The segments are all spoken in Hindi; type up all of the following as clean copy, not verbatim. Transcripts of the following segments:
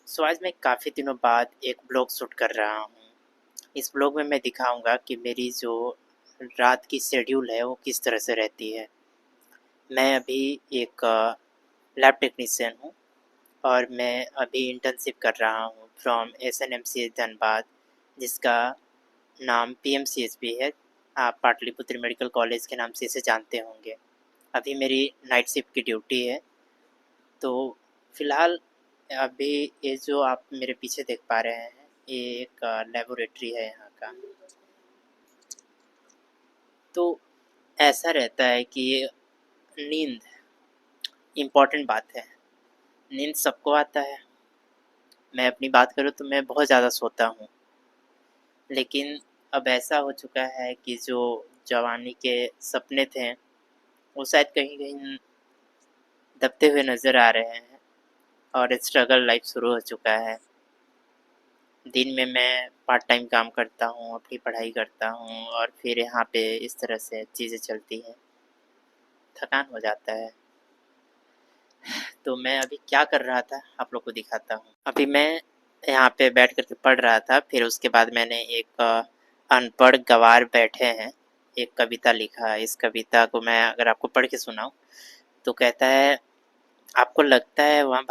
सो आज मैं काफ़ी दिनों बाद एक ब्लॉग शूट कर रहा हूँ। इस ब्लॉग में मैं दिखाऊँगा कि मेरी जो रात की शेड्यूल है वो किस तरह से रहती है। मैं अभी एक लैब टेक्नीशियन हूँ और मैं अभी इंटर्नशिप कर रहा हूँ फ्रॉम एसएनएमसीएच धनबाद, जिसका नाम पीएमसीएच भी है। आप पाटलिपुत्र मेडिकल कॉलेज के नाम से इसे जानते होंगे। अभी मेरी नाइट शिफ्ट की ड्यूटी है। तो फ़िलहाल अभी ये जो आप मेरे पीछे देख पा रहे हैं, ये एक लेबोरेटरी है यहाँ का। तो ऐसा रहता है कि ये नींद इम्पॉर्टेंट बात है। नींद सबको आता है। मैं अपनी बात करूँ तो मैं बहुत ज़्यादा सोता हूँ। लेकिन अब ऐसा हो चुका है कि जो जवानी के सपने थे, वो शायद कहीं-कहीं दबते हुए नज़र आ रहे हैं और स्ट्रगल लाइफ़ शुरू हो चुका है। दिन में मैं पार्ट टाइम काम करता हूँ, अपनी पढ़ाई करता हूँ और फिर यहाँ पे इस तरह से चीज़ें चलती हैं, थकान हो जाता है। तो मैं अभी क्या कर रहा था, आप लोग को दिखाता हूँ। अभी मैं यहाँ पे बैठ कर के पढ़ रहा था, फिर उसके बाद मैंने एक अनपढ़ गँवार बैठे हैं, एक कविता लिखा। इस कविता को मैं अगर आपको पढ़ के सुनाऊँ, तो कहता है, आपको लगता है वहाँ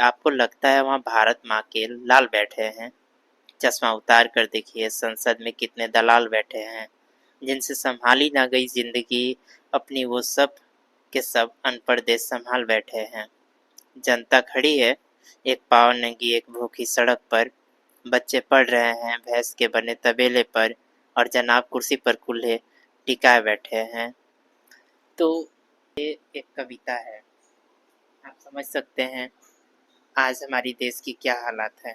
आपको लगता है वहाँ भारत माँ के लाल बैठे हैं। चश्मा उतार कर देखिए संसद में कितने दलाल बैठे हैं, जिनसे संभाली ना गई जिंदगी अपनी, वो सब के सब अनपढ़ देश संभाल बैठे हैं। जनता खड़ी है एक पाँव नंगी एक भूखी सड़क पर, बच्चे पढ़ रहे हैं भैंस के बने तबेले पर, और जनाब कुर्सी पर कूल्हे टिकाए बैठे हैं। तो ये एक कविता है। आप समझ सकते हैं आज हमारी देश की क्या हालत है।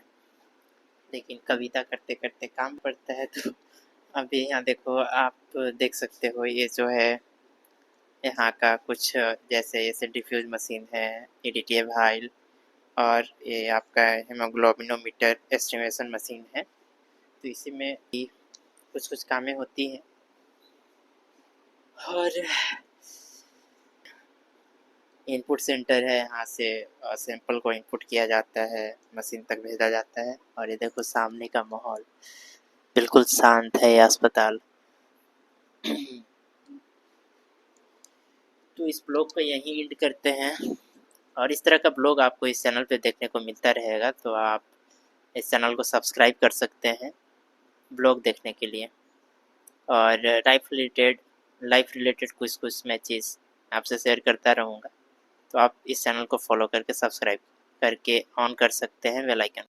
लेकिन कविता करते करते काम पड़ता है। तो अभी यहाँ देखो, आप देख सकते हो, ये जो है यहाँ का कुछ जैसे ये सेंट्रीफ्यूज मशीन है, एडीटीएव हाइल, और ये आपका हीमोग्लोबिनोमीटर एस्टिमेशन मशीन है। तो इसी में कुछ कुछ कामें होती हैं और इनपुट सेंटर है, यहाँ से सैंपल को इनपुट किया जाता है, मशीन तक भेजा जाता है। और ये देखो सामने का माहौल बिल्कुल शांत है, ये अस्पताल। तो इस ब्लॉग को यहीं एंड करते हैं और इस तरह का ब्लॉग आपको इस चैनल पे देखने को मिलता रहेगा। तो आप इस चैनल को सब्सक्राइब कर सकते हैं ब्लॉग देखने के लिए। और लाइफ रिलेटेड कुछ कुछ मैं चीज़ आपसे शेयर करता रहूँगा। तो आप इस चैनल को फॉलो करके सब्सक्राइब करके ऑन कर सकते हैं बेल आइकन।